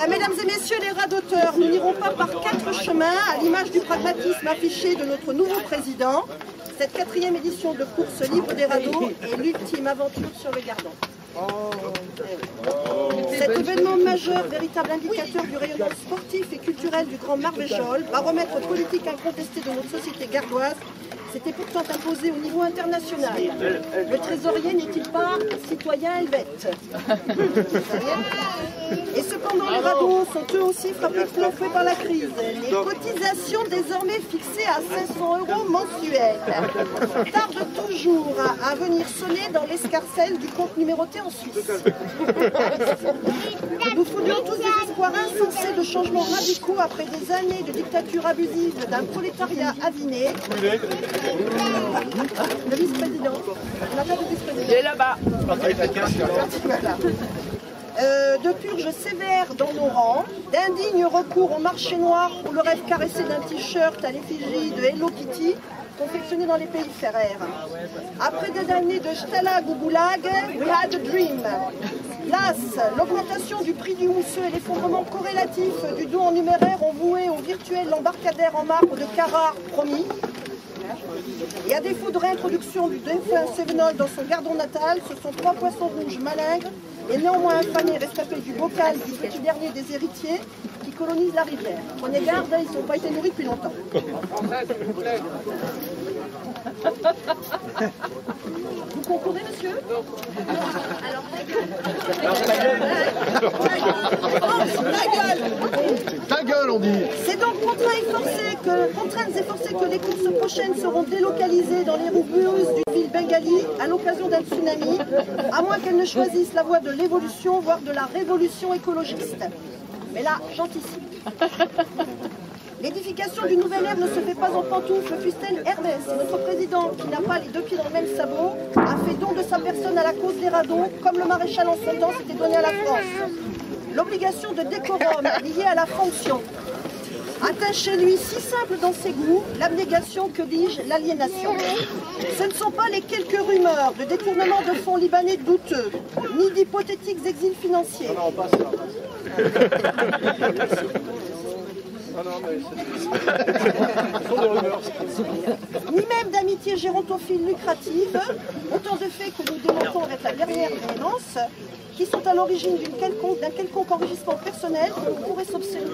Mesdames et messieurs les radoteurs, nous n'irons pas par 4 chemins à l'image du pragmatisme affiché de notre nouveau président. Cette 4e édition de course libre des radeaux est l'ultime aventure sur le Gardon. Cet événement majeur, véritable indicateur du rayonnement sportif et culturel du Grand Marvéjol, baromètre politique incontesté de notre société gardoise, s'était pourtant imposé au niveau international. Le trésorier n'est-il pas citoyen helvète? Et cependant, les radeaux sont eux aussi frappés de plein fouet par la crise. Les cotisations désormais fixées à 500 € mensuels tardent toujours à venir sonner dans l'escarcelle du compte numéroté en Suisse. Nous foulions tous des espoirs insensés de changements radicaux après des années de dictature abusive d'un prolétariat aviné. Le vice-président. On appelle le vice-président. Il est là-bas. De purges sévères dans nos rangs, d'indignes recours au marché noir pour le rêve caressé d'un t-shirt à l'effigie de Hello Kitty, confectionné dans les pays ferraires. Après des années de stalag ou goulag, we had a dream. Las, l'augmentation du prix du mousseux et l'effondrement corrélatif du dos en numéraire ont voué au virtuel l'embarcadère en marbre de Carrare promis. Et à défaut de réintroduction du défunt Sévenol dans son Gardon natal, ce sont 3 poissons rouges malingres et néanmoins infamés rescapés du bocal du petit dernier des héritiers qui colonisent la rivière. Prenez garde, ils n'ont pas été nourris depuis longtemps. Vous concourez, monsieur? Non. Alors, ta gueule, on dit. C'est donc contraintes et forcées que les courses prochaines seront délocalisées dans les rues boueuses d'une ville bengali à l'occasion d'un tsunami, à moins qu'elles ne choisissent la voie de l'évolution, voire de la révolution écologiste. Mais là, j'anticipe. L'édification d'une nouvelle ère ne se fait pas en pantoufles, fût-elle Hermès. Notre président, qui n'a pas les 2 pieds dans le même sabot, a fait don de sa personne à la cause des radeaux, comme le maréchal en son temps s'était donné à la France. L'obligation de décorum liée à la fonction atteint chez lui si simple dans ses goûts, l'abnégation, que dis-je, l'aliénation. Ce ne sont pas les quelques rumeurs de détournement de fonds libanais douteux, ni d'hypothétiques exils financiers. Ni même d'amitié gérontophile lucrative, autant de faits que nous démontons avec la dernière violence, qui sont à l'origine d'un quelconque enrichissement personnel que l'on pourrait soupçonner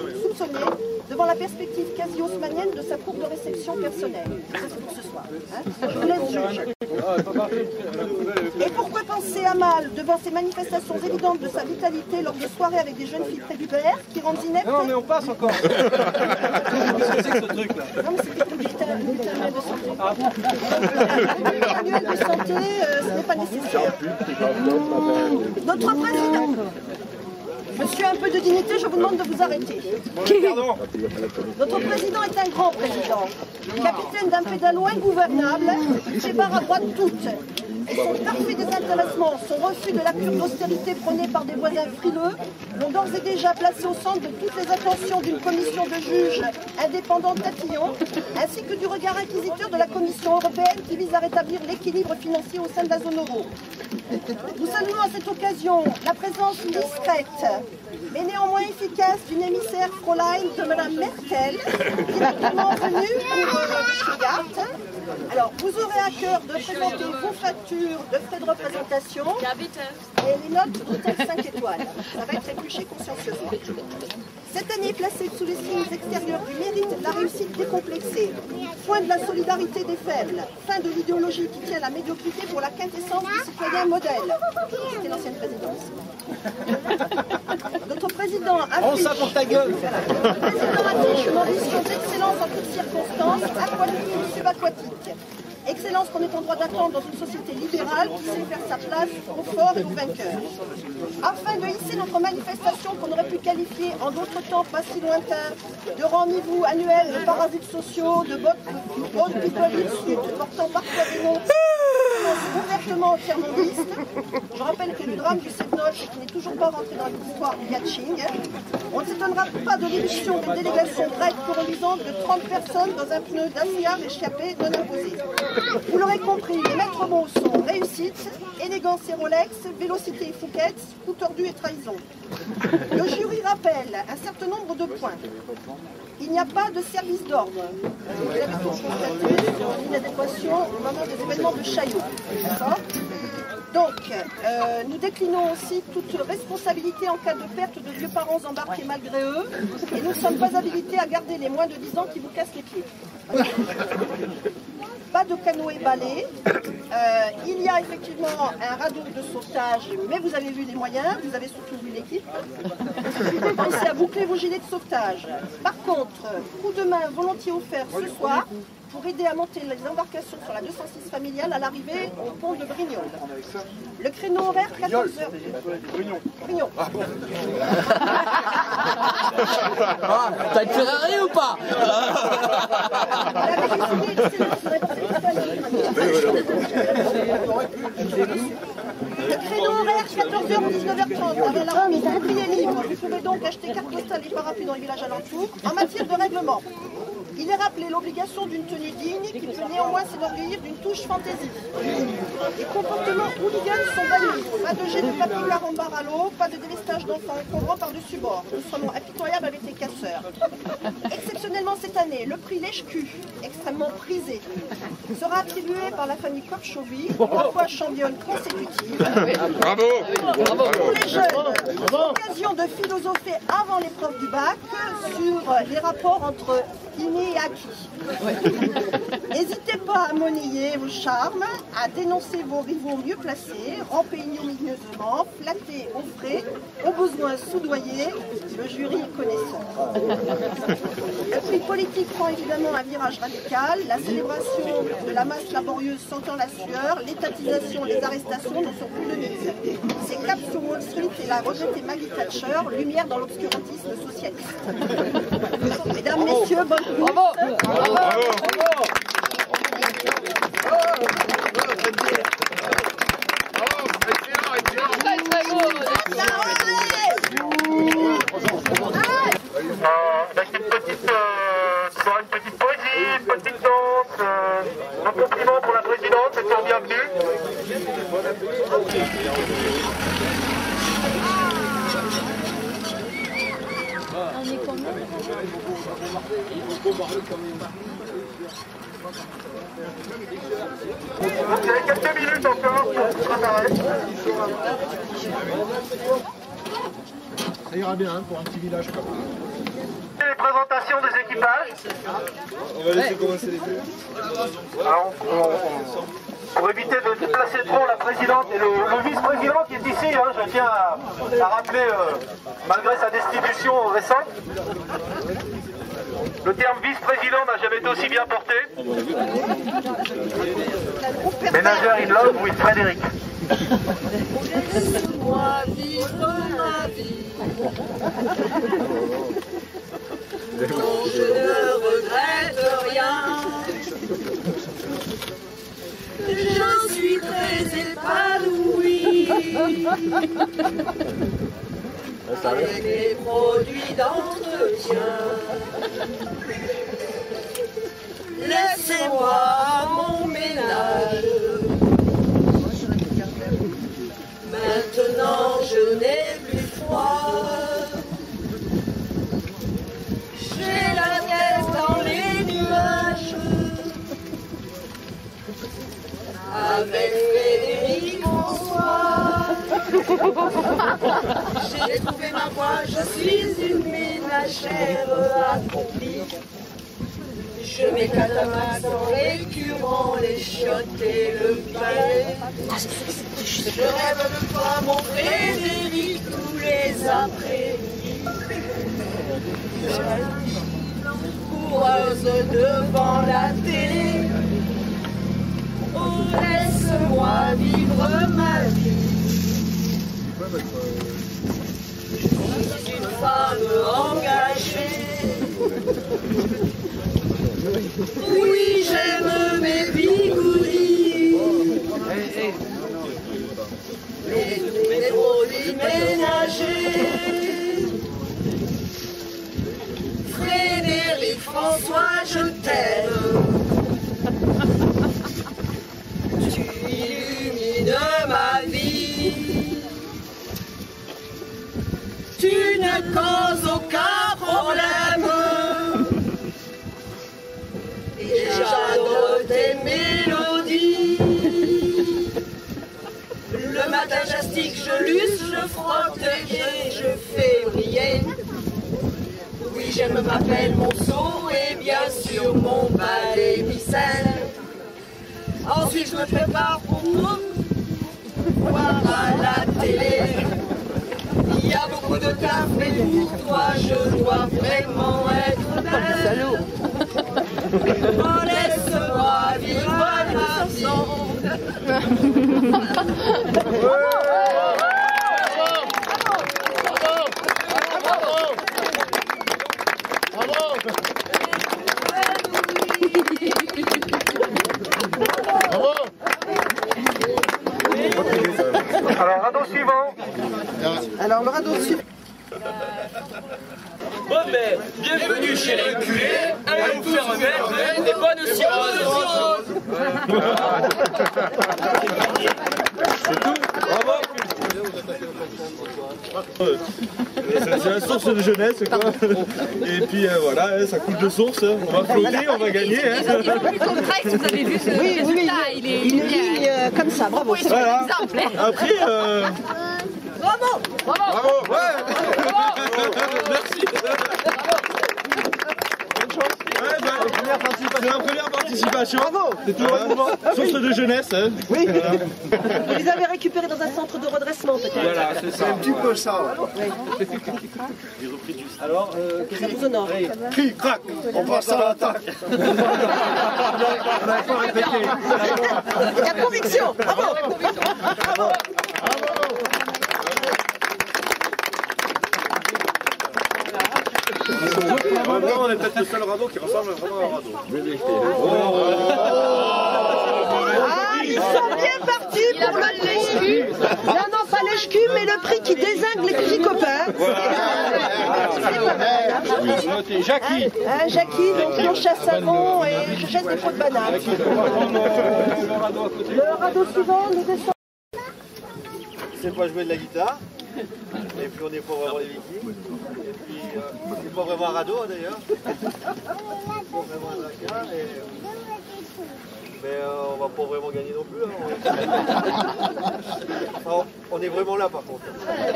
devant la perspective quasi haussmannienne de sa cour de réception personnelle. C'est pour ce soir. Hein, je vous laisse juger. Et pourquoi penser à mal devant ces manifestations évidentes de sa vitalité lors de soirées avec des jeunes filles prépubères qui rendent ineptes? Non, mais on passe encore. Qu'est-ce que c'est que ce truc là? Non, mais c'était le bulletin annuel de santé. Le bulletin annuel de santé, ce n'est pas nécessaire. Notre président. Monsieur, un peu de dignité, je vous demande de vous arrêter. Notre président est un grand président, capitaine d'un pédalo ingouvernable, qui fait barre à droite toutes. Et son parfait désintéressement, son refus de la cure d'austérité prônée par des voisins frileux, l'ont d'ores et déjà placé au centre de toutes les attentions d'une commission de juges indépendants tatillons, ainsi que du regard inquisiteur de la Commission européenne qui vise à rétablir l'équilibre financier au sein de la zone euro. Nous saluons à cette occasion la présence discrète, mais néanmoins efficace d'une émissaire Fräulein de Mme Merkel, directement venue pour Stuttgart. Alors, vous aurez à cœur de présenter vos factures de frais de représentation et les notes d'hôtel 5 étoiles. Ça va être épluché consciencieusement. Cette année placée sous les signes extérieurs du mérite et de la réussite décomplexée, point de la solidarité des faibles, fin de l'idéologie qui tient la médiocrité pour la quintessence du citoyen modèle. C'était l'ancienne présidence. Notre président affiche, une ambition d'excellence en toutes circonstances, aquatique et subaquatique. Excellence qu'on est en droit d'attendre dans une société libérale qui sait faire sa place aux forts et aux vainqueurs. Afin de hisser notre manifestation qu'on aurait pu qualifier en d'autres temps pas si lointains de rendez-vous annuel de parasites sociaux, de bottes people sud portant parfois des noms ouvertement tiers-mondiste. Je rappelle que le drame du 7 Nord, qui n'est toujours pas rentré dans l'histoire du Yaching. On ne s'étonnera pas de l'émission d'une délégation grecque colonisante de 30 personnes dans un pneu d'Assiar échappé non imposé. Vous l'aurez compris, les maîtres mots sont réussite, élégance et Rolex, vélocité et Fouquet, coup tordu et trahison. Le jury rappelle un certain nombre de points. Il n'y a pas de service d'ordre. Vous avez tous constaté sur l'inadéquation au moment des événements de Chaillot. Donc, nous déclinons aussi toute responsabilité en cas de perte de vieux parents embarqués malgré eux, et nous ne sommes pas habilités à garder les moins de 10 ans qui vous cassent les pieds. Pas de canoë-balai. Il y a effectivement un radeau de sauvetage, mais vous avez vu les moyens, vous avez surtout vu l'équipe. Pensez à boucler vos gilets de sauvetage. Par contre, coup de main volontiers offert ce soir pour aider à monter les embarcations sur la 206 familiale à l'arrivée au pont de Brignoles. Le créneau horaire 14h. Brignon. T'as une Ferrari ou pas? Le créneau horaire 14h ou 19h30 avec la remise du bouclier libre. Vous pouvez donc acheter cartes postales et parapluies dans les villages alentours. En matière de règlement, il est rappelé l'obligation d'une tenue digne qui peut néanmoins s'enorgueillir d'une touche fantaisie. Les comportements hooligans sont bannis. Pas de jet de papier carambar à l'eau, pas de délestage d'enfants encombrants par-dessus bord. Nous serons impitoyables avec les casseurs. Exceptionnellement cette année, le prix Lèche-Cul, extrêmement prisé, sera attribué par la famille Corchovy, 3 fois championne consécutive. Bravo. Pour les jeunes, l'occasion de philosopher avant l'épreuve du bac sur les rapports entre inné et acquis. N'hésitez pas à monnayer vos charmes, à dénoncer vos rivaux mieux placés, ramper ignominieusement, flatter au frais, au besoin soudoyer, le jury connaissant. Le prix politique prend évidemment un virage radical, la célébration de la masse laborieuse sentant la sueur, l'étatisation, les arrestations ne sont plus de mise. C'est cap sur Wall Street et la regrettée Maggie Thatcher, lumière dans l'obscurantisme socialiste. Mesdames, messieurs, bonne nuit. Bravo. Une petite poésie, une petite danse, un compliment pour la présidente, c'est toujours bienvenu. Vous avez quelques minutes encore pour vous préparer. Ça ira bien hein, pour un petit village comme Les présentations des équipages. On va laisser commencer les deux. Alors, pour éviter de déplacer trop la présidente et le vice-président qui est ici, hein, je tiens à rappeler, malgré sa destitution récente, le terme vice-président n'a jamais été aussi bien porté. Ménagère in love with Frédéric. Laisse-moi vivre ma vie. Non, je ne regrette rien. Je suis très épanouie avec les produits d'entretien. Laissez-moi mon ménage. Maintenant je n'ai plus froid. J'ai la tête dans les nuages. Avec Frédéric François, j'ai trouvé ma voie, je suis une ménagère accomplie. Je m'éclate à main dans l'écurant, les chiottes et le balai. Je rêve de toi, mon Frédéric, tous les après-midi. Coureuse devant la télé. Oh, laisse-moi vivre ma vie. Je suis une femme engagée. Oui, j'aime mes bigouris. et je fais briller. Oui, je m'appelle Monceau et bien sûr mon balai Vicelle. Ensuite, je me prépare pour voir à la télé. Il y a beaucoup de taf, mais pour toi, je dois vraiment être belle. Oh, laisse-moi vivre l'instant. Alors, radeau suivant. Alors, le radeau suivant. Bon ben, bienvenue chez les culés, allez vous faire un verre des bonnes cirrhoses. C'est tout. Bravo. C'est la source de jeunesse, quoi. Et puis voilà, ça coule de source. On va flotter, on va gagner. Ils ont plus contract, vous avez vu ce résultat, il est Une ligne comme ça, bravo. Voilà. Après, Bravo. bravo. Ouais. Merci. Ouais, bah, c'est la première participation. Bravo. C'est tout vraiment. Source de jeunesse. Hein. Oui. Vous les avez récupérés dans un centre de redressement, peut-être. Voilà, c'est ça. Un petit peu ça. Alors, Ça vous honore. Cri, crac, on passe à l'attaque. Il y a conviction. Bravo. En même temps, on est peut-être le seul radeau qui ressemble vraiment à un radeau. Ah, ils sont bien partis pour le lèche-cul. Non, non, pas lèche-cul, mais le prix qui désingue les petits copains. notez Jackie. Jackie, donc planche à savon et je jette des pots de banane. Le radeau suivant, nous descendons. C'est pas jouer de la guitare. Et puis on n'est pas vraiment les Vikings. Et puis c'est pas vraiment un radeau d'ailleurs. C'est pas vraiment un dracard. Mais on va pas vraiment gagner non plus. Hein. Enfin, on est vraiment là par contre.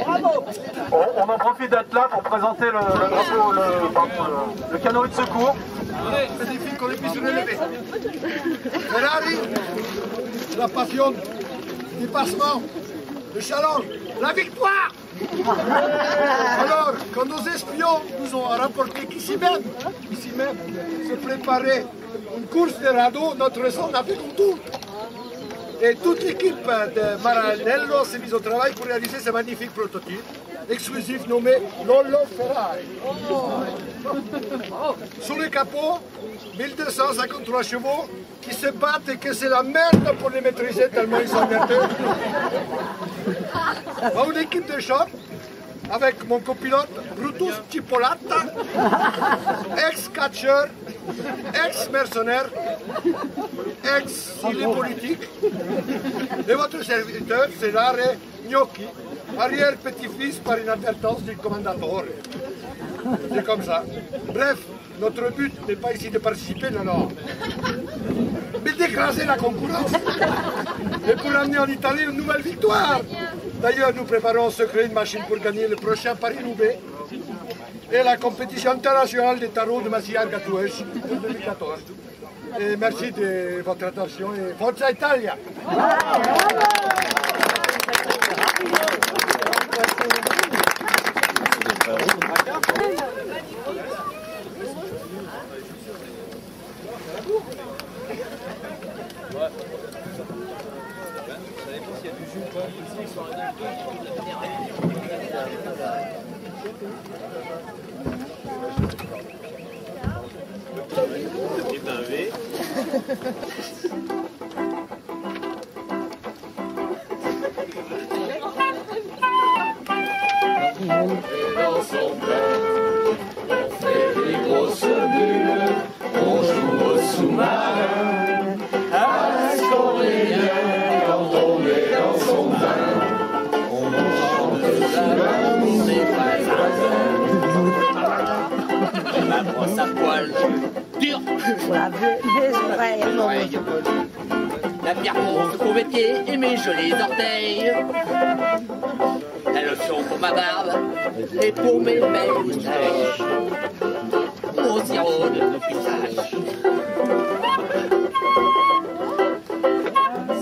Bravo. On en profite d'être là pour présenter le canoë de secours. Magnifique qu'on les puisse relever. Ferrari, la passion, le dépassement, le challenge, la victoire. Alors, quand nos espions nous ont rapporté qu'ici même, se préparait une course de radeau, notre son a fait tout tour. Et toute l'équipe de Maranello s'est mise au travail pour réaliser ce magnifique prototype, exclusif nommé Lolo Ferrari. Sous le capot, 1253 chevaux qui se battent et que c'est la merde pour les maîtriser tellement ils sont nerveux. Une équipe de choc avec mon copilote Brutus Cipolata, ex-catcheur, ex-mercenaire, ex-île politique. Et votre serviteur, c'est Larry Gnocchi, arrière-petit-fils par inadvertance du commandatore. C'est comme ça. Bref, notre but n'est pas ici de participer, non, mais d'écraser la concurrence. Et pour amener en Italie une nouvelle victoire. D'ailleurs, nous préparons en secret une machine pour gagner le prochain Paris-Roubaix et la compétition internationale des tarots de Massiar-Gatouèche pour 2014. Et merci de votre attention et Forza Italia! La pierre pour se convertir et mes jolis orteils. la lotion pour ma barbe et pour mes belles moustaches, mon sirop de pistache.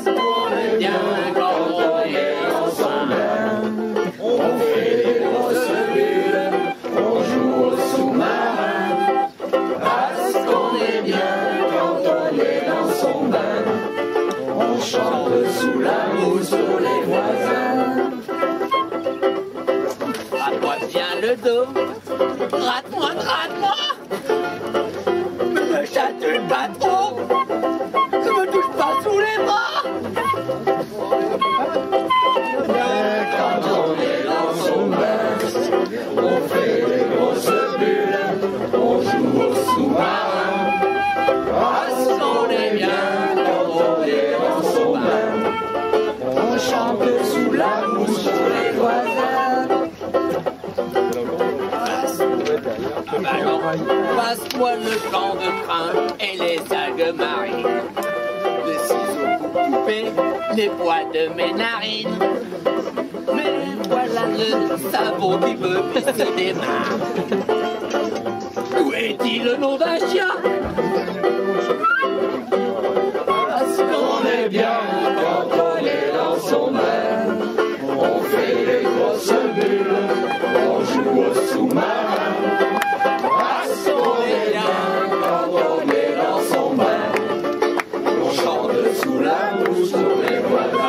On est bien quand on est ensemble, on fait des grosses bulles, on joue au sous-marin, parce qu'on est bien quand on est dans son bain, on chante sous la mousse pour les voisins. Gratte-moi bien le dos, gratte-moi, gratte-moi, ne me chatouille pas trop, ne me touche pas sous les bras. Quand on est dans son bain, on fait des grosses bulles, on joue au sous-marin, parce qu'on est bien quand on est dans son bain, on chante sous la mousse pour les voisins. Passe-moi le camp de crin et les algues marines, les ciseaux pour couper les poils de mes narines. Mais voilà le savon qui me pisse des mains. Où est-il le nom d'un chien? Parce qu'on est bien quand on est dans son bain, on fait des grosses bulles, on joue au sous-marin. Parce qu'on est bien quand on est dans son bain, on chante sous la mousse pour les voisins.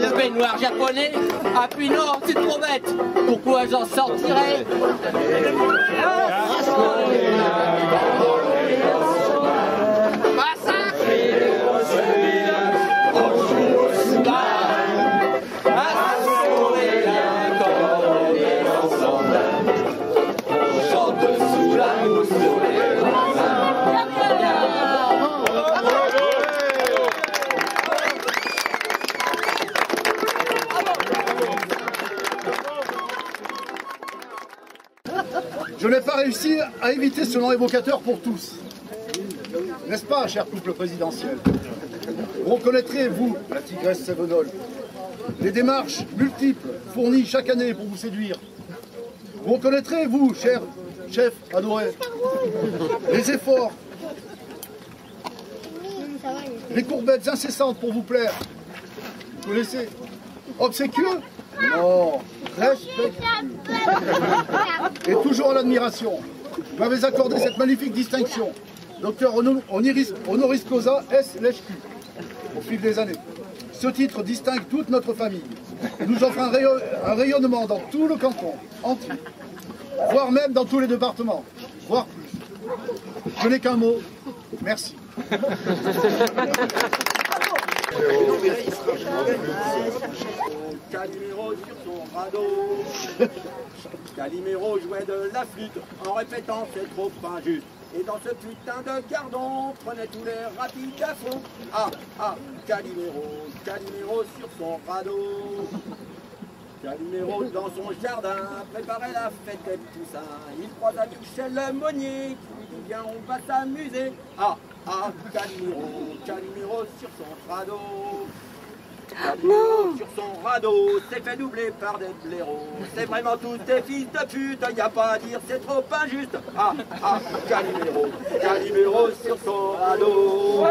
Le baignoire japonais. Ah puis non, c'est trop bête. Pourquoi j'en sortirais? Je n'ai pas réussi à éviter ce nom évocateur pour tous. N'est-ce pas, cher couple présidentiel? Vous reconnaîtrez, vous, la tigresse Sévenol, les démarches multiples fournies chaque année pour vous séduire. Vous reconnaîtrez, vous, cher chef adoré, les efforts, les courbettes incessantes pour vous plaire. Vous connaissez? Obséquieux? Non, respectueux. Et toujours en admiration. Vous m'avez accordé cette magnifique distinction. Docteur honoris causa S. Lèche-Cul, au fil des années. Ce titre distingue toute notre famille. Il nous offre un rayonnement dans tout le canton entier, voire même dans tous les départements, voire plus. Je n'ai qu'un mot, merci. Calimero sur son radeau. Calimero jouait de la flûte en répétant c'est trop injuste. Et dans ce putain de gardon, prenait tous les rapides à fond. Ah, ah, Calimero sur son radeau. Calimero dans son jardin préparait la fête des poussins. Il croisa Michel le Monnier qui lui dit viens on va s'amuser. Ah, ah, Calimero sur son radeau. Calimero sur son radeau s'est fait doubler par des blaireaux. C'est vraiment tous des fils de pute, y a pas à dire, c'est trop injuste. Ah, ah, Calimero sur son radeau.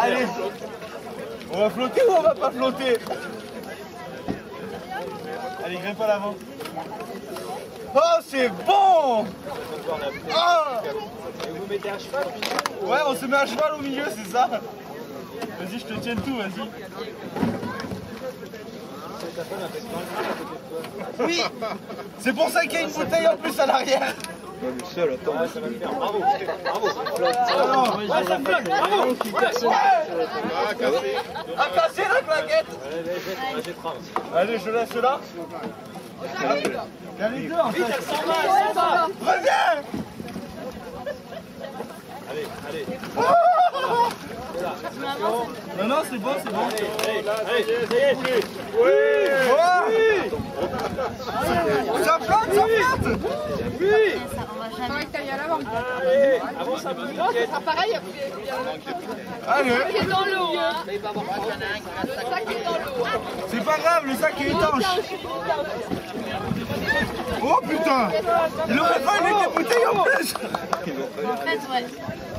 Allez, on va flotter ou on va pas flotter? Allez, grimpe à l'avant. Oh, c'est bon! Ah! Et vous mettez à cheval au milieu? Ouais, on se met à cheval au milieu, c'est ça. Vas-y, je te tiens tout, vas-y. Oui! C'est pour ça qu'il y a une bouteille en plus à l'arrière. Le seul, attends. Ouais, ça va le faire. Bravo, bravo. Ouais, ça me donne, bravo. À casser la claquette. Allez, je laisse là. Il y a les deux en fait. Vite, elle s'en va, elle s'en va. Reviens. Allez, allez. Oh, Non, non, c'est bon, c'est bon. Allez, ça y est, oui. Ça flotte, ça flotte. Oui. Allez, avance un peu. Ça sera pareil. Allez. Le sac est dans l'eau. Hein. Le sac est dans l'eau. C'est pas grave, le sac est étanche. Oh putain. Il aurait fallu mettre des bouteilles en plus. En fait, ouais.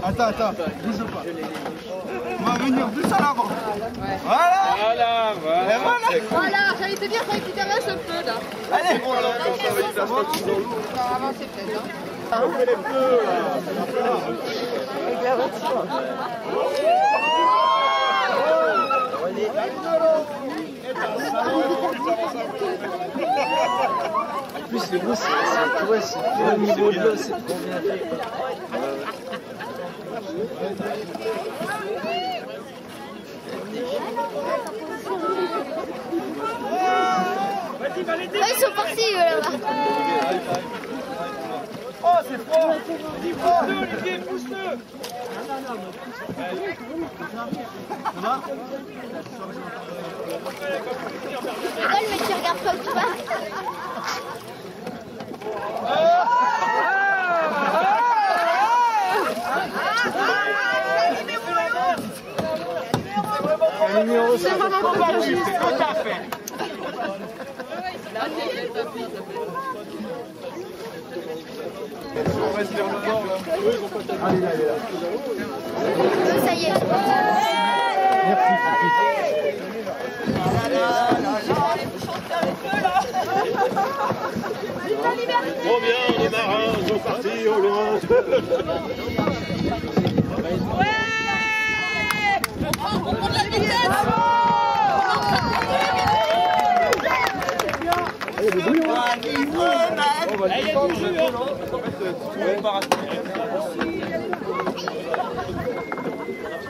Attends, bouge pas. On va venir plus à l'avant. Voilà. Voilà, voilà. Et voilà. Voilà, j'allais te dire, ça récupérait ce feu là. Allez. On va avancer peut-être. Hein. On fait les feux là. En plus, le goût, c'est au niveau de l'eau, c'est trop bien fait. Ils sont partis là-bas. Oh, c'est fort. Pousse-le, Olivier, pousse-le. Rigole, mais tu regardes pas où tu vas. C'est vraiment pas juste. Tout à fait. On reste vers le nord là. Eux, ils vont pas taper. Allez, là. Ça y est. Trop bien, les marins sont partis au loin. On prend de la vitesse. Il y a du jeu, hein.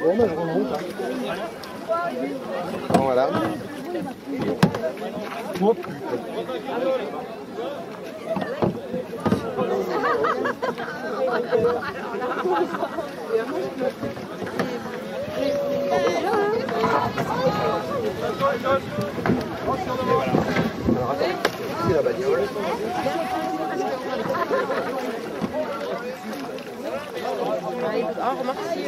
Bon, ben, je remonte. Bon, voilà. Oh, putain. Alors attends, c'est la bagnole. Ah, remarque si...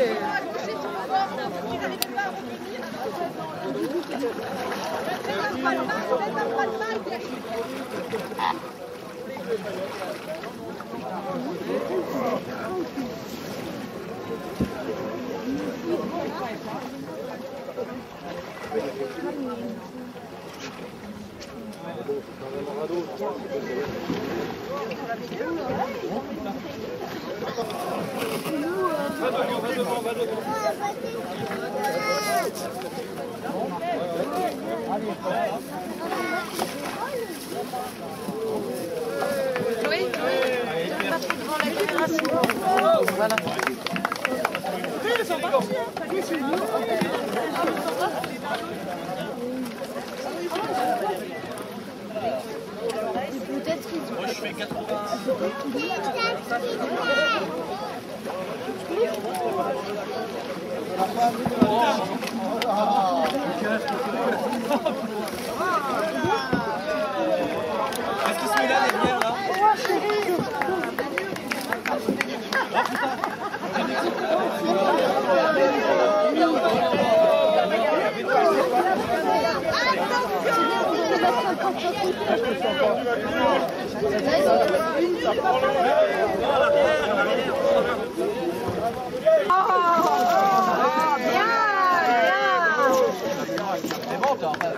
Chloé, passe devant la caméra, c'est bon. Voilà. Ils sont partis. Peut-être qu'ils ont... Moi, je fais 80. Est-ce que celui-là, les bières là?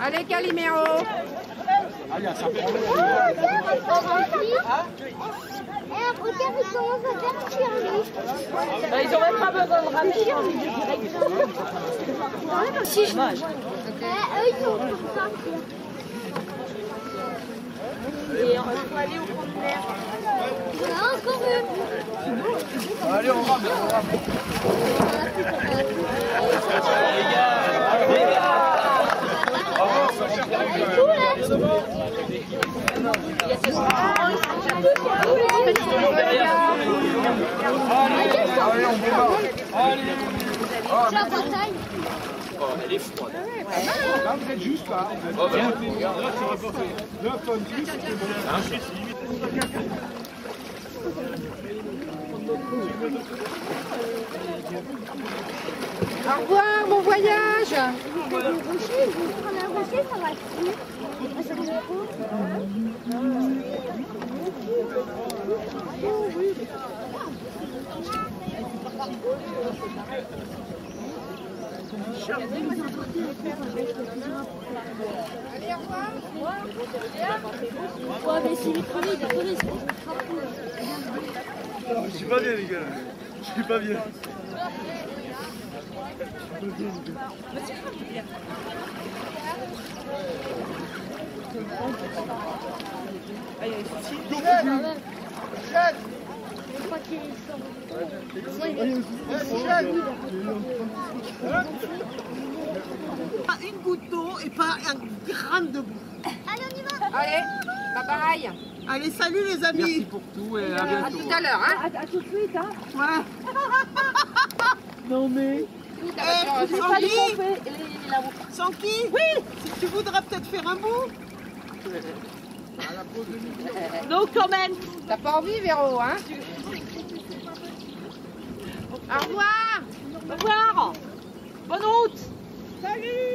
Allez, Calimero. Allez, ça fait. Regarde, ils commencent à partir, lui. Ils n'ont même pas besoin de ramener. Si je... Eux, ils sont pour partir. Et on va aller au front de mer. Encore une. Allez, on rame, Les gars. Allez, on démarre. Allez. La bataille. Oh, elle est froide. Là, vous êtes juste là. Oh, bah, Regarde. Là, ça rapporte 9 tonnes plus. Au revoir, bon voyage. Un rocher, ça va allez, au revoir. Ouais, mais s'il est crevé, il est crevé. Je suis pas bien, les gars. Je suis pas bien. Pas une goutte d'eau et pas un grain de boue. Allez, on y va. Allez, bye bye. Allez, salut les amis. Merci pour tout et à bientôt. À tout à l'heure, hein. À tout de suite, hein. Ouais. Non mais. Sanky, oui. Si tu voudras peut-être faire un bout. No comment. T'as pas envie, Véro, hein? Au revoir. Au revoir. Bonne route. Salut.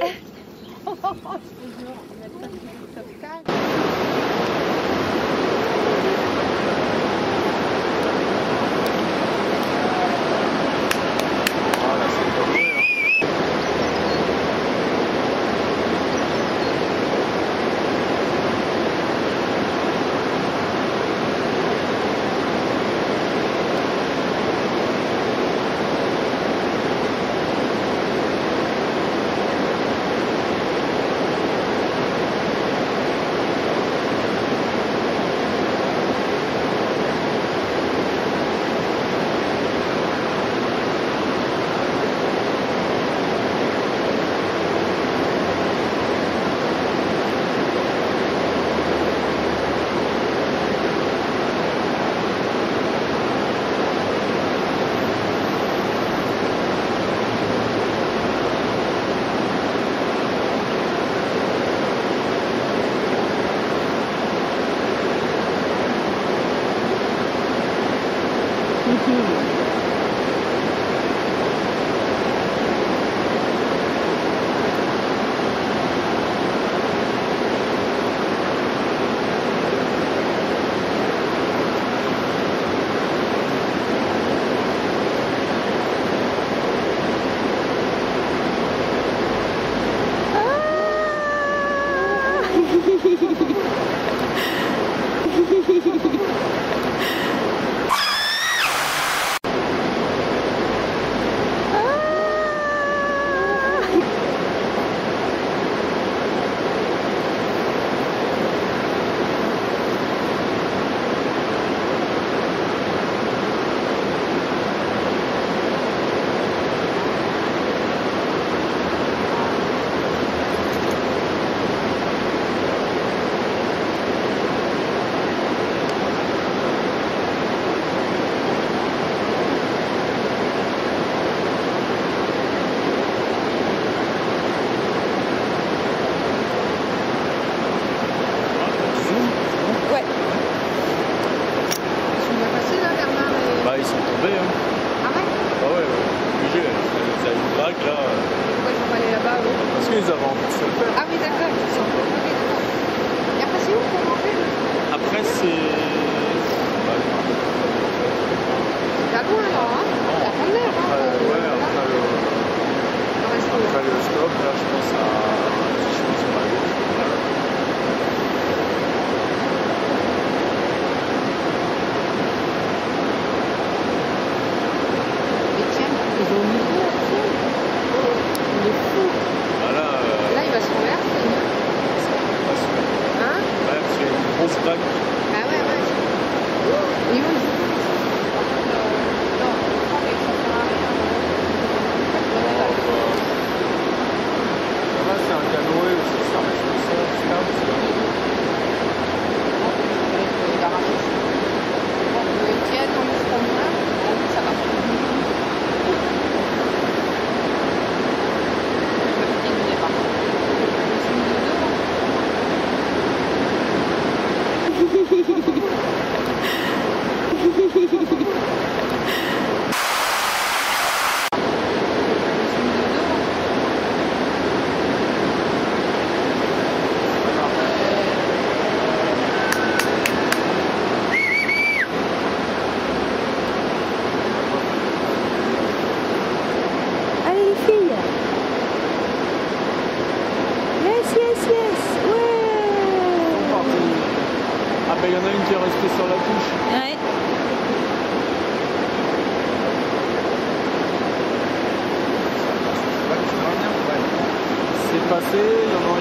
passé, il y en a...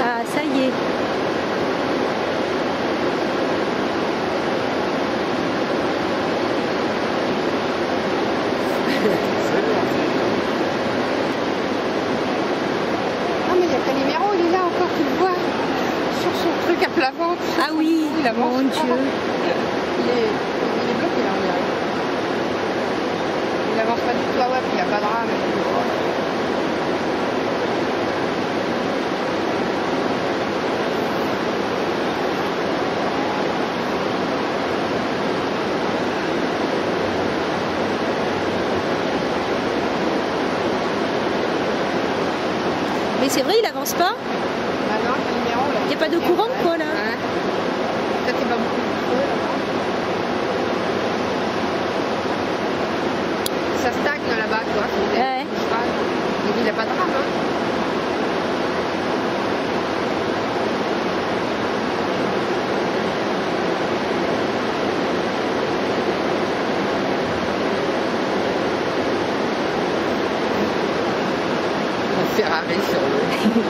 Ah, ça y est. Ah, mais il y a Calimero, il est là encore, tu le vois, sur son truc à plat ventre. Ah oui, il avance. mon Dieu. Il est bloqué là, on dirait. Il avance pas du tout. Ah ouais, puis il n'y a pas de rame. Mais c'est vrai, il avance pas. Ah non, Calimero, là. Il n'y a pas de courant quoi là. Ouais. Peut-être qu'il va beaucoup de feu là-bas. Ça stagne là-bas, tu vois. Ouais. Il n'y a pas de rame, hein. Ferrari sur l'eau.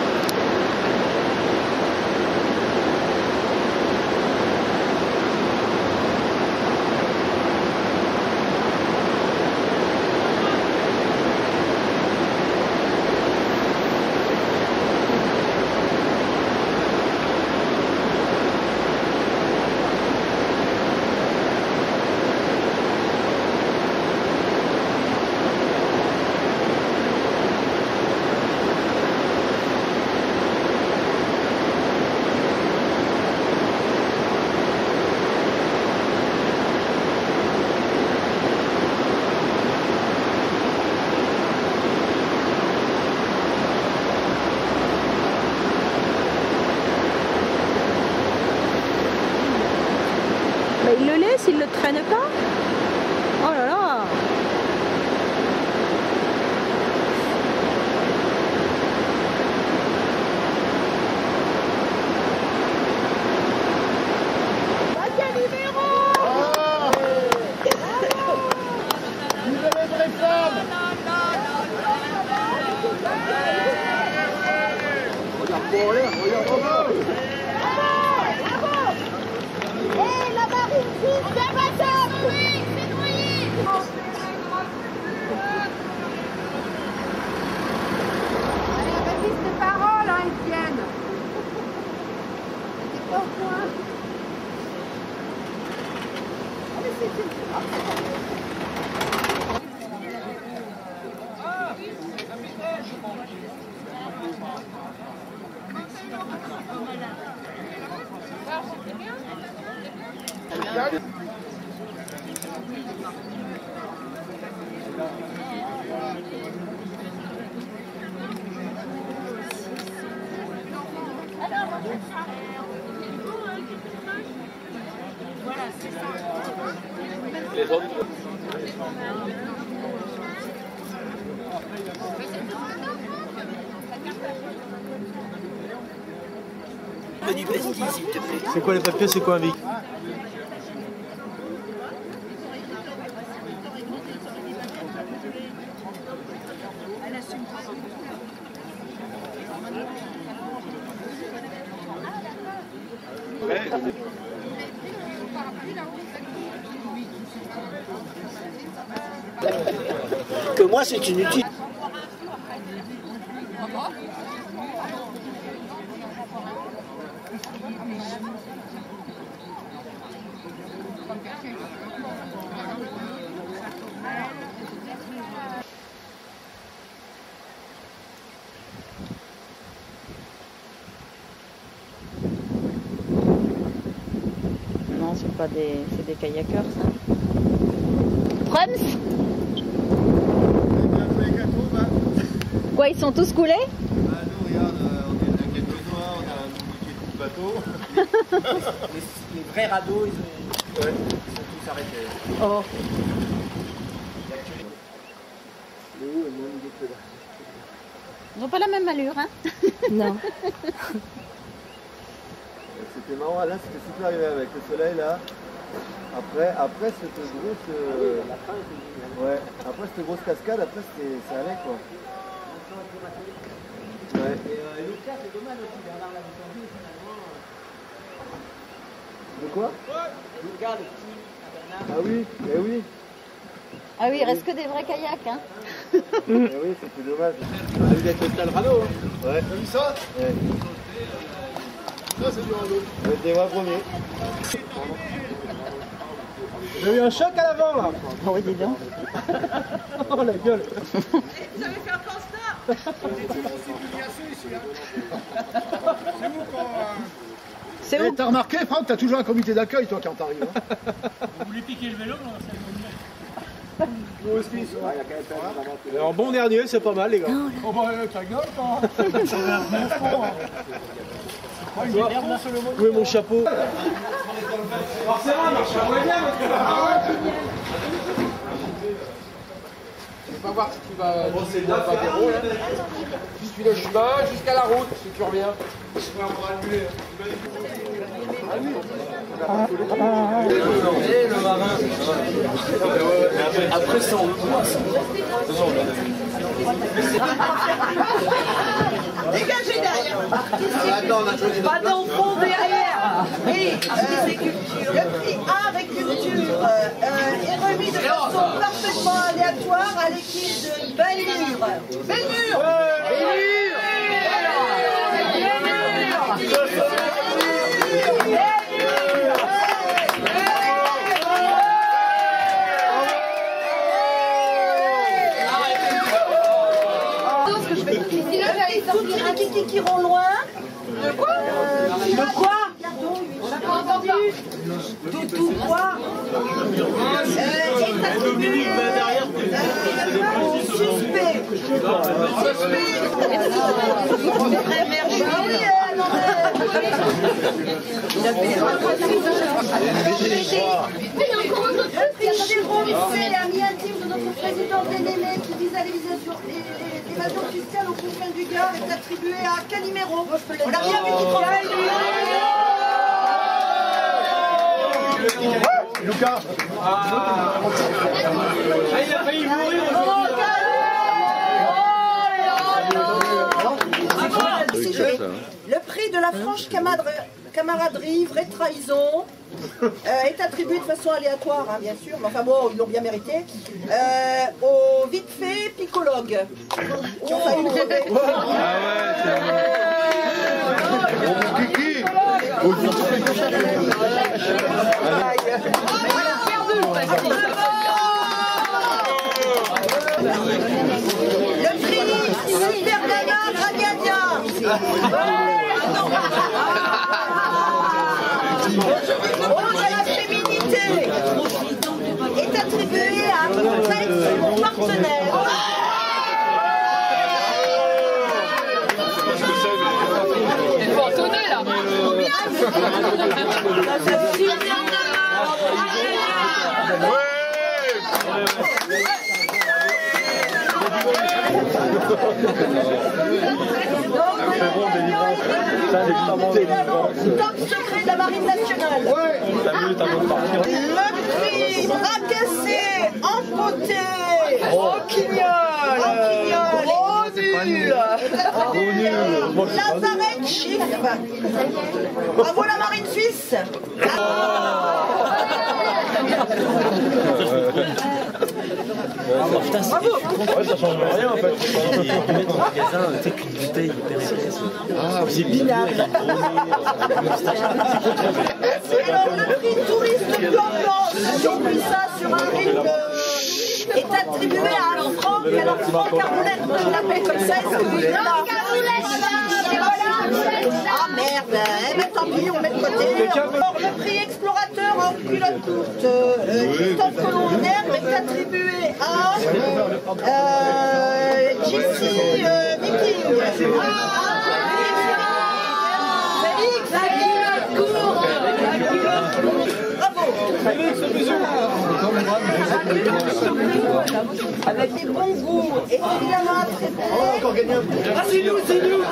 Bah, il le laisse, il le traîne pas. Oh là là. Les autres. C'est quoi les papiers, c'est quoi un Vic? Que moi c'est inutile. Non, c'est pas des, c'est des kayakers ça. Prums? Quoi, ils sont tous coulés? Bah nous, regarde, on est un quelques-uns, on a un moitié de bateau. Les vrais radeaux, ils sont tous arrêtés. Oh. Ils n'ont pas la même allure, hein? Non. C'était marrant, là c'était super arrivé avec le soleil là. Après cette grosse... ouais, après cette grosse cascade, après ça allait quoi. Lucas, c'est dommage aussi, Bernard l'avait tendu, finalement. De quoi? Lucas, le petit Bernard. Ah oui, eh oui. Ah oui, il reste que des vrais kayaks, hein. Eh oui, c'est plus dommage. On a eu des Total Rano, hein. Ouais. T'as vu ça? Ouais. Ça, c'est du rando. C'était moi premier. J'ai eu un choc à l'avant, là. Oh oui, dis donc. Oh, la gueule. Vous avez fait un constat. C'est où? T'as remarqué, Franck, t'as toujours un comité d'accueil, toi, quand t'arrives. Hein. Vous voulez piquer le vélo, Moi aussi, ça. En bon dernier, c'est pas mal, les gars. Oh bah, ta gueule, toi. Où est mon chapeau? Alors c'est vrai, marche pas bien, Tu vas voir si tu vas brosser le Pavero, là. Tu suis le chemin jusqu'à la route, si tu reviens. Et le marin. Après ça, on Dégagez derrière. Pas d'enfant derrière. Oui, le prix art et culture est remis de façon parfaitement aléatoire à l'équipe de Belmur. Belmur. Qui iront loin. De quoi? De quoi? On n'a pas entendu. Tout quoi? Est attribué suspect. C'est l'ami intime de notre président Dénémé qui vise à l'évasion fiscale aux confins du Gard est attribué à Calimero. On n'a rien vu qui travaille. Lucas. il a failli mourir. Le prix de la franche camaraderie, vraie trahison, est attribué de façon aléatoire, hein, bien sûr, mais enfin bon, ils l'ont bien mérité, au vite fait picologue. Qui ont failli crever. Le prix Super Nana Ragadia. Ode à la féminité est attribué à Rex, mon partenaire. Il faut entonner là. Top secret de la Marine nationale. Le prix racassé, empoté, Lazaret Chiffre. Bravo la Marine suisse. Putain, c'est bravo. Ouais, ça change rien en fait. Ils mettent au magasin, tu sais qu'une bouteille hyper efficace. Ah, c'est minable. Alors le prix touriste Blanc, j'ai pris ça sur un rythme, est attribué à un Franck. Alors Franck Carboulette, je l'appelle comme ça, est-ce que vous êtes là? Ah merde, eh ben tant pis, on met de côté. Alors, le prix explorateur en culotte courte, Christophe Colombière est attribué à JC Viking. Bravo. Avec des bons goûts et évidemment très bon. Ah c'est nous, c'est nous.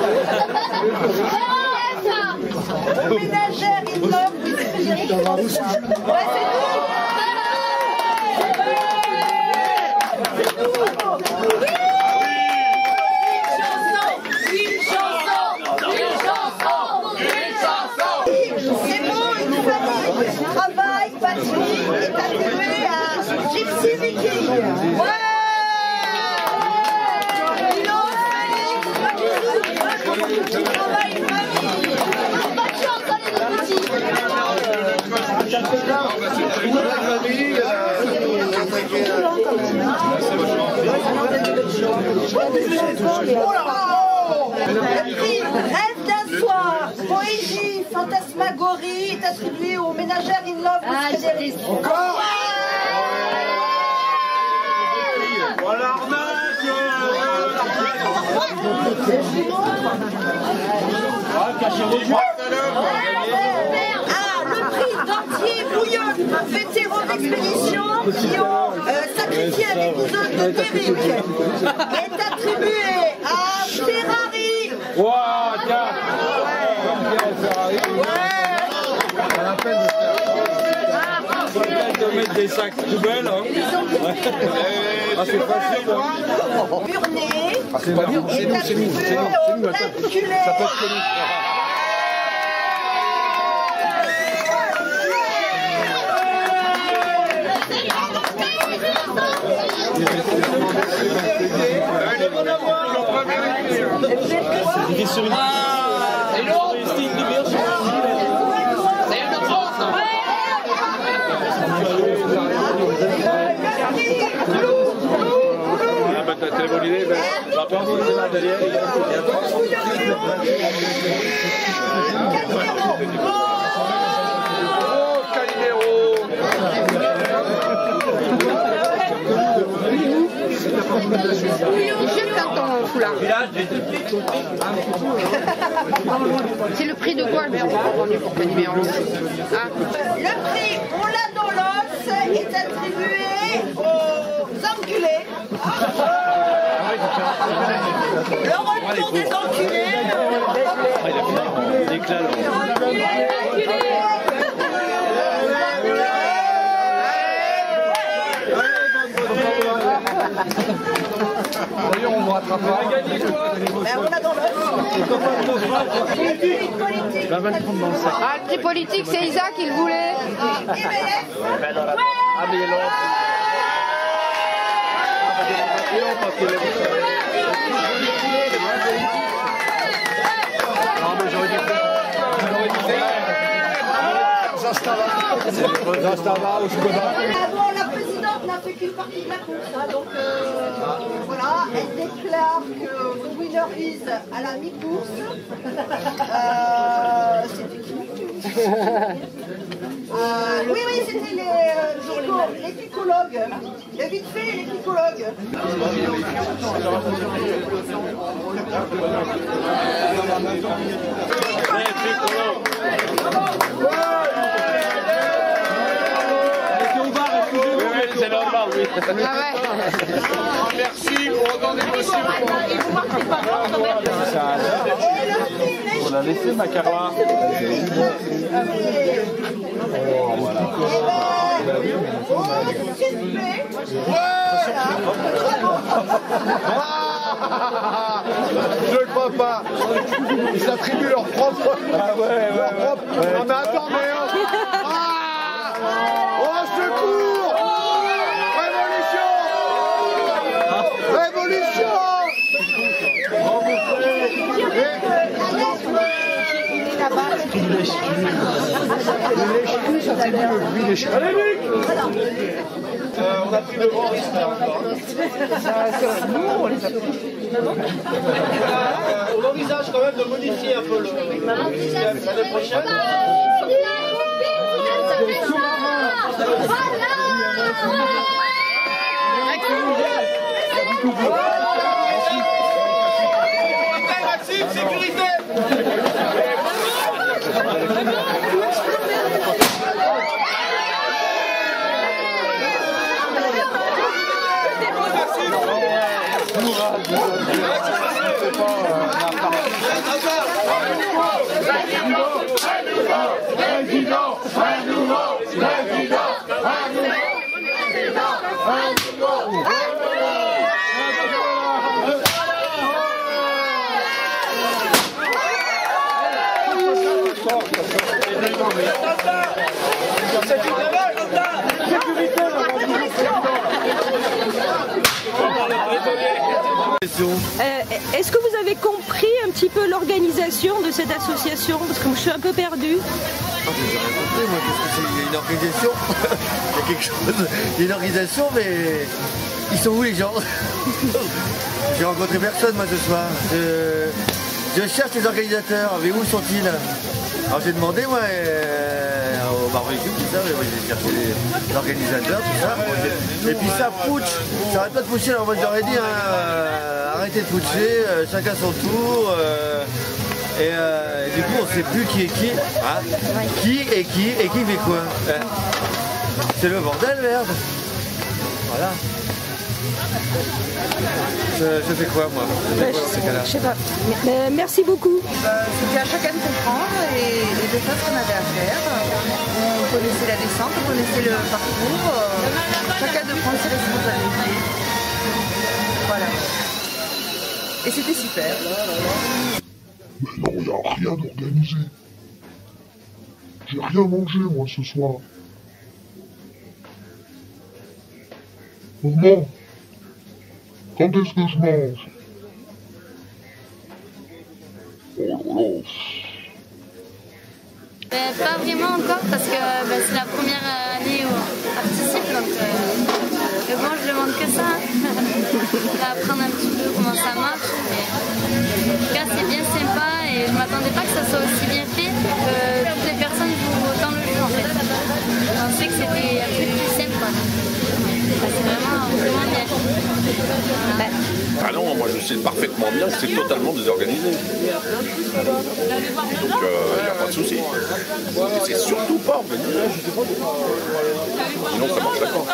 Ménagère énorme. Ouais, c'est nous. Une chanson. Merci Vicky. Ouais. Le prix Rêve d'un soir, poésie, fantasmagorie est attribué aux ménagères in love de Frédéric. Encore. Voilà l'arnaque. Le prix d'Antier Bouillon, vétéran d'expédition qui ont sacrifié l'épisode de Derrick, est attribué à Ferrari. Wow, tiens. De mettre des sacs poubelles, hein. Ah, c'est facile, hein. Burnet C'est pas nous, c'est nous, c'est nous. Ça peut être connu. Il est sur une T'as une bonne idée, on va pas envoyer là derrière. Oh, Calimero! Jette ton foulard. C'est le prix de quoi le vendu pour Calimero? Le prix On l'a dans l'os est attribué aux enculés. Le retour des enculés. l'éclat là. D'ailleurs, on va rattraper. On l'a dans l'os. Ah, le prix politique, c'est Isa qui le voulait. Ah, mais l'autre. Zastava ou Skoda. Bon, la présidente n'a fait qu'une partie de la course, hein, donc voilà, elle déclare que the winner is à la mi-course. C'était qui? Oui, c'était les psychologues. Il y a vite fait les psychologues. C'est normal, oui. Merci, on en est possible. On l'a laissé, Macarois. Je ne crois pas. Ils s'attribuent leur propre. Ah ouais. Non mais attends, mais oh secours! Révolution! On a pris le grand risque on envisage quand même de modifier un peu l'année prochaine. Maxime, sécurité. C'est une Est-ce que vous avez compris un petit peu l'organisation de cette association? Parce que je suis un peu perdue. Ah, j'ai rien compris, moi, qu'est-ce que c'est? Il y a une organisation. Il y a quelque chose. Il y a une organisation, mais ils sont où les gens? J'ai rencontré personne moi ce soir. Je cherche les organisateurs, mais où sont-ils? Alors j'ai demandé moi au barbecue, tout ça, j'ai cherché les organisateurs, tout ça. Et puis ça pouche, ça arrête pas de pousser, alors moi j'aurais dit arrêtez de pousser, chacun son tour. Et du coup on sait plus qui est qui, hein, qui est qui et qui fait quoi. C'est le bordel, merde. Voilà. Je fais quoi moi? Je sais pas. Merci beaucoup. C'était à chacun de comprendre et de faire ce qu'on avait à faire. On connaissait la descente, on connaissait le parcours. Chacun de prendre ses responsabilités. Voilà. Et c'était super. Mais non, il n'y a rien d'organisé. J'ai rien mangé moi ce soir. Maman, quand est-ce que je mange? Oh là là. Pas vraiment encore parce que c'est la première année où on participe, donc mais bon, je demande que ça. On va apprendre un petit peu comment ça marche. Mais en tout cas, c'est bien sympa et je ne m'attendais pas que ça soit aussi bien fait. Toutes les personnes jouent autant le jeu en fait. Je pensais que c'était un peu plus simple. C'est vraiment bien. Ah non, moi je sais parfaitement bien que c'est totalement désorganisé. Donc il n'y a pas de souci. Et c'est surtout pas organisé. Sinon ça ne marcherait pas.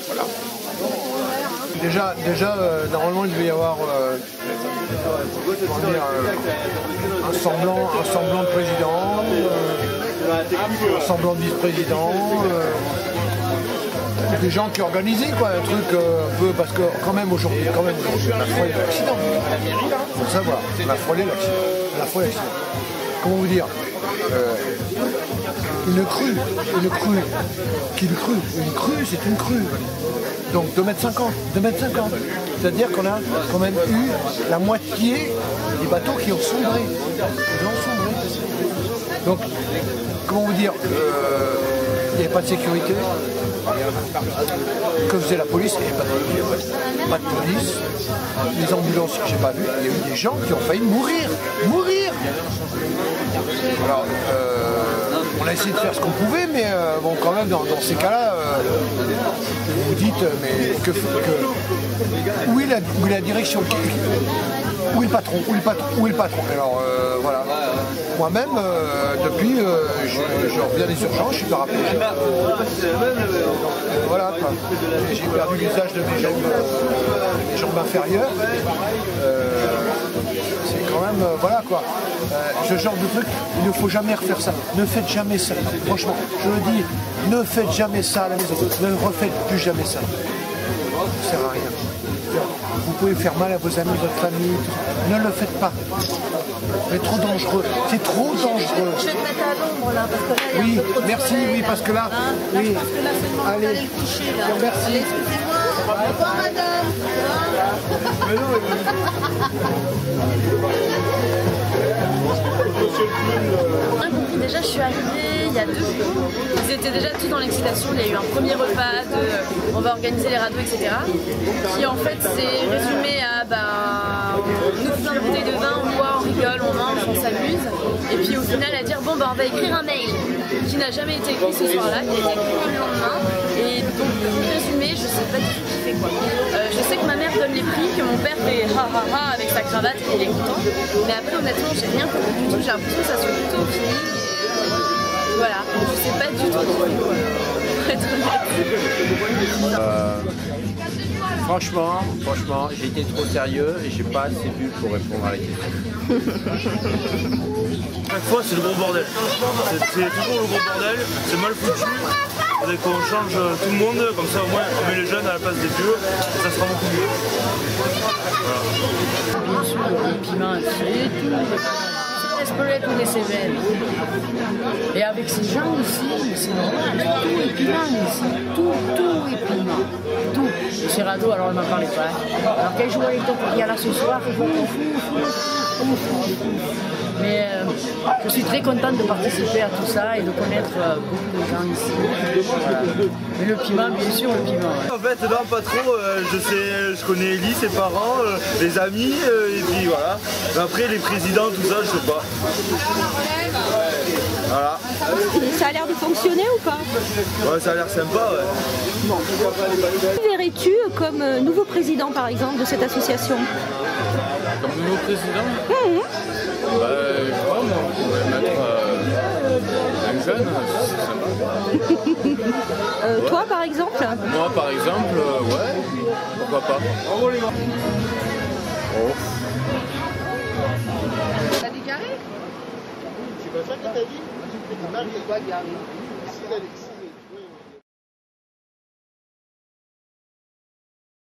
Voilà. Déjà normalement il devait y avoir un semblant de président, un semblant de vice-président. Des gens qui organisaient quoi, un truc un peu, parce que quand même aujourd'hui, on a frôlé l'accident. Il faut le savoir, on a frôlé l'accident. Comment vous dire une crue, c'est une crue. Donc 2,50 m. C'est-à-dire qu'on a quand même eu la moitié des bateaux qui ont sombré. Donc, comment vous dire, il n'y avait pas de sécurité. Que faisait la police? Il n'y avait pas de police. Les ambulances, j'ai pas vu. Il y a eu des gens qui ont failli mourir. Alors, on a essayé de faire ce qu'on pouvait, mais bon, quand même, dans ces cas-là, vous vous dites, mais où est la direction? Où est le patron? Alors, voilà. Moi-même, depuis, je reviens des urgences, je suis paraplégique. Voilà, quoi. J'ai perdu l'usage de mes jambes inférieures. C'est quand même, voilà quoi. Ce genre de truc, il ne faut jamais refaire ça. Ne faites jamais ça. Franchement, je le dis, ne faites jamais ça à la maison. Ne refaites plus jamais ça. Ça ne sert à rien. Vous pouvez faire mal à vos amis, votre famille. Ne le faites pas. C'est trop dangereux. C'est trop dangereux. Je vais te mettre à l'ombre là, parce que là, oui, merci, oui, parce que là, oui. Allez, merci. Excusez-moi. Au revoir, madame. Déjà, je suis arrivée il y a 2 jours. Ils étaient déjà tous dans l'excitation. Il y a eu un premier repas de on va organiser les radeaux, etc. Qui en fait s'est résumé à nous plein de bouteilles de vin, on boit, on rigole, on mange, on s'amuse. Et puis au final à dire bon on va écrire un mail qui n'a jamais été écrit ce soir-là, qui a été écrit le lendemain. Et donc résumé, je sais pas du tout qui fait quoi. Je sais que ma mère donne les prix, que mon père fait ha ha ha avec sa cravate et il est content. Mais après honnêtement j'ai rien compris du tout, j'ai l'impression que ça soit plutôt fini. Voilà, je sais pas du tout qui fait quoi. Pour être honnête. Franchement, j'ai été trop sérieux et j'ai pas assez bu pour répondre à la question. Chaque fois, c'est le gros bordel. C'est toujours le gros bordel, c'est mal foutu. Il faudrait qu'on change tout le monde, comme ça au moins on met les jeunes à la place des vieux, et ça sera beaucoup mieux. Voilà. Le piment, c'est tout. Espelette ou des Cévennes. Et avec ces gens ici, c'est normal, tout est piment ici, tout est piment, tout. Et ces radeaux, alors elle m'en parlait pas. Alors qu'elle joue avec toi pour y aller ce soir, mais je suis très contente de participer à tout ça et de connaître beaucoup de gens ici. Voilà. Mais le piment, bien sûr, le piment. Ouais. En fait, non, pas trop. Je connais Ellie, ses parents, les amis, et puis voilà. Mais après, les présidents, tout ça, je sais pas. Voilà. Ça a l'air de fonctionner ou pas? Ouais, ça a l'air sympa, ouais. Qui verrais-tu comme nouveau président, par exemple, de cette association? Comme nouveau président bah, je crois, on pourrait mettre un jeune, c'est sympa. Toi, par exemple? Moi, par exemple, ouais, pourquoi pas. Oh. T'as des carrés? C'est pas ça que t'as dit? C'est quoi, Gary?